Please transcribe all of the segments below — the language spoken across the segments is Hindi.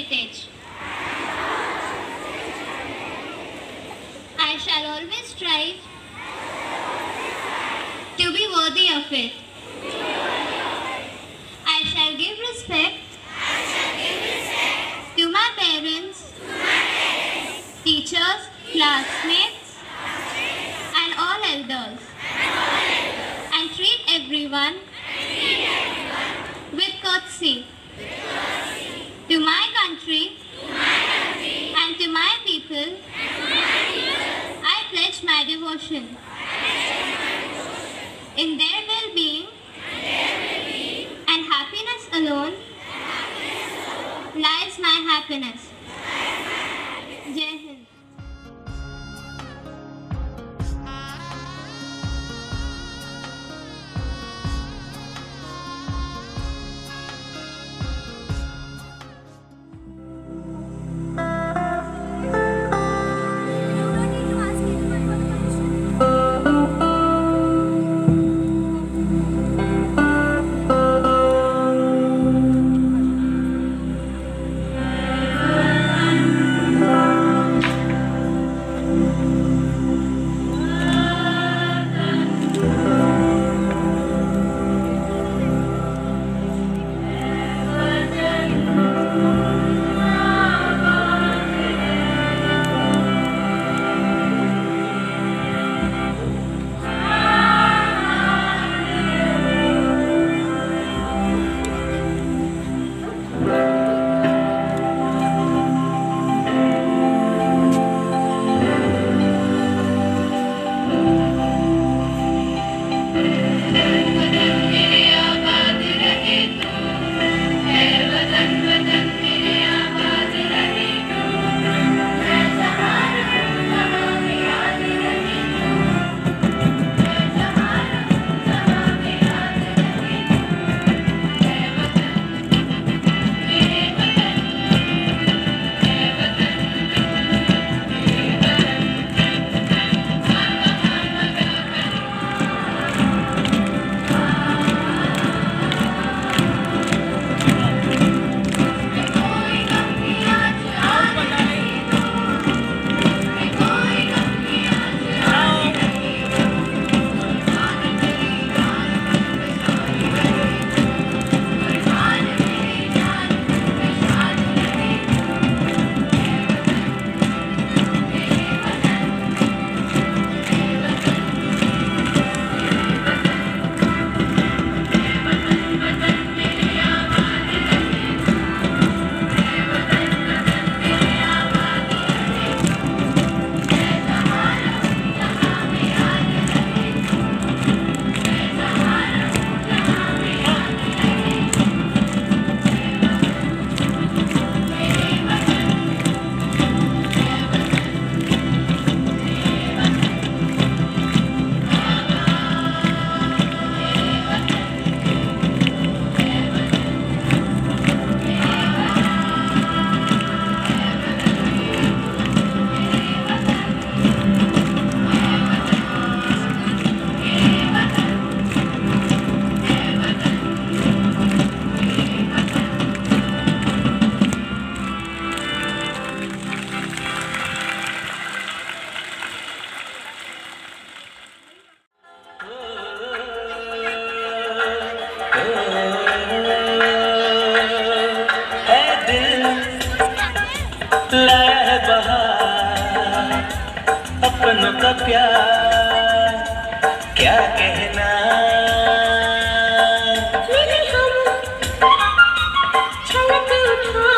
heritage. I shall always strive to be worthy of it. I shall give respect to my parents, teachers, classmates, and all elders, and treat everyone with courtesy. To my country and to my people, I pledge my devotion. In their well-being and happiness alone lies my happiness. Jai Hind. लाया है बहार अपनों का प्यार, क्या कहना मेरे हम छलक उठा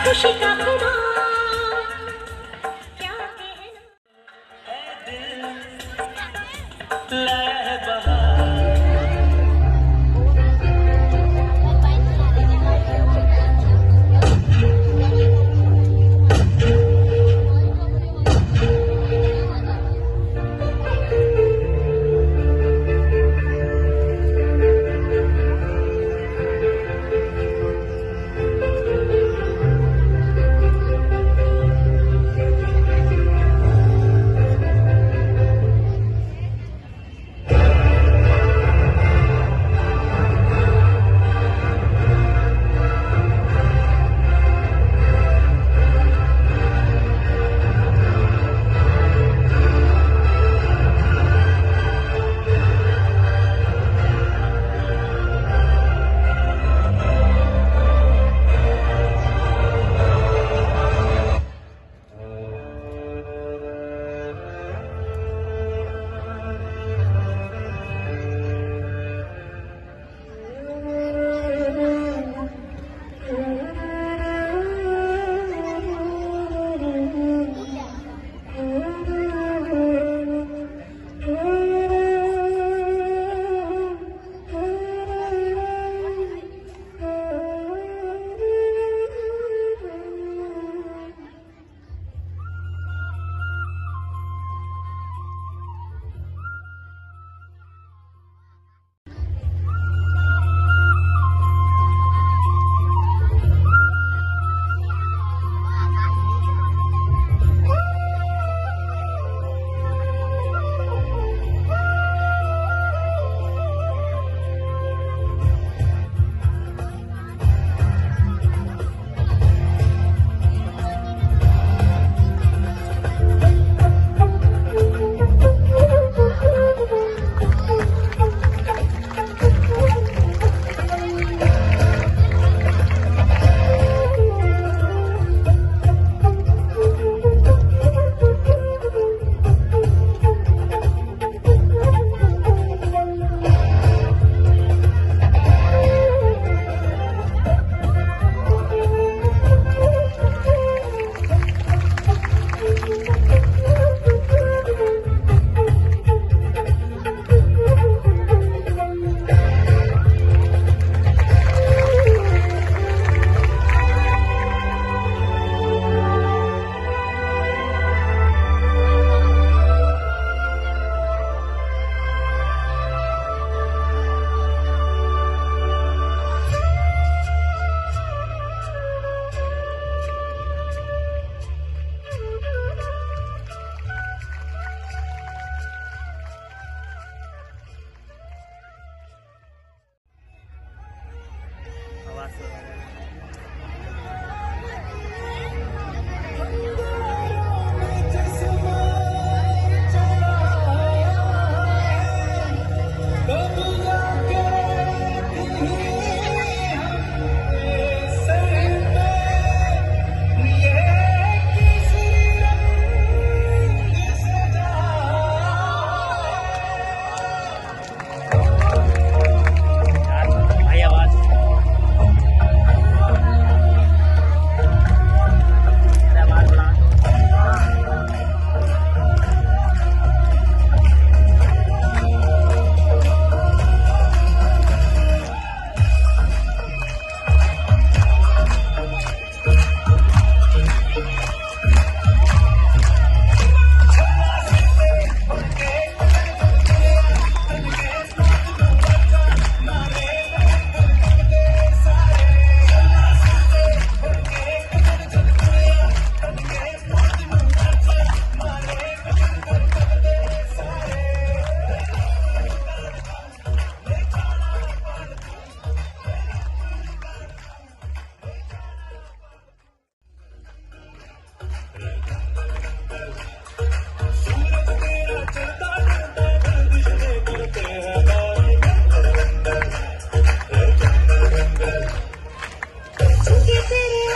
खुशी का खुदा, क्या कहना है दिल लाया है बहार।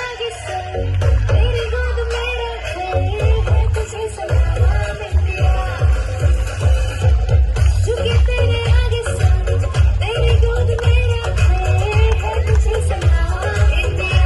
आगे सुन, तेरी गोद में रखे तुझे सलाम इंडिया। झुके तेरे आगे सुन, तेरी गोद में रखे तुझे सलाम इंडिया।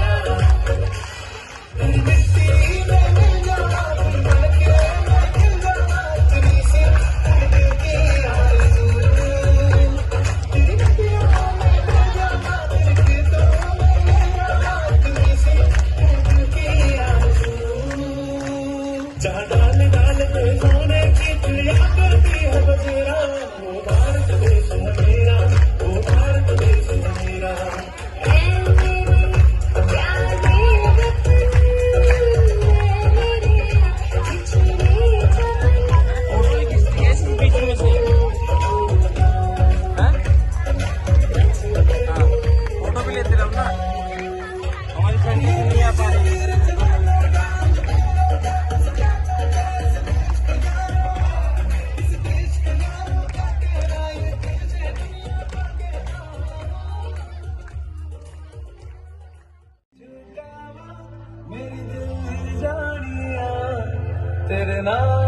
जहाँ डाल डाल पे सोने की चिड़िया करती है बसेरा, वो भारत देश है मेरा, वो भारत देश है मेरा। ऐ मेरे प्यारे वतन, ऐ मेरे बिछड़े फोटो भी लेते रहो ना, हमारी फ्रेंड नहीं आ पा रही। मेरी दिल जानिया तेरे नाम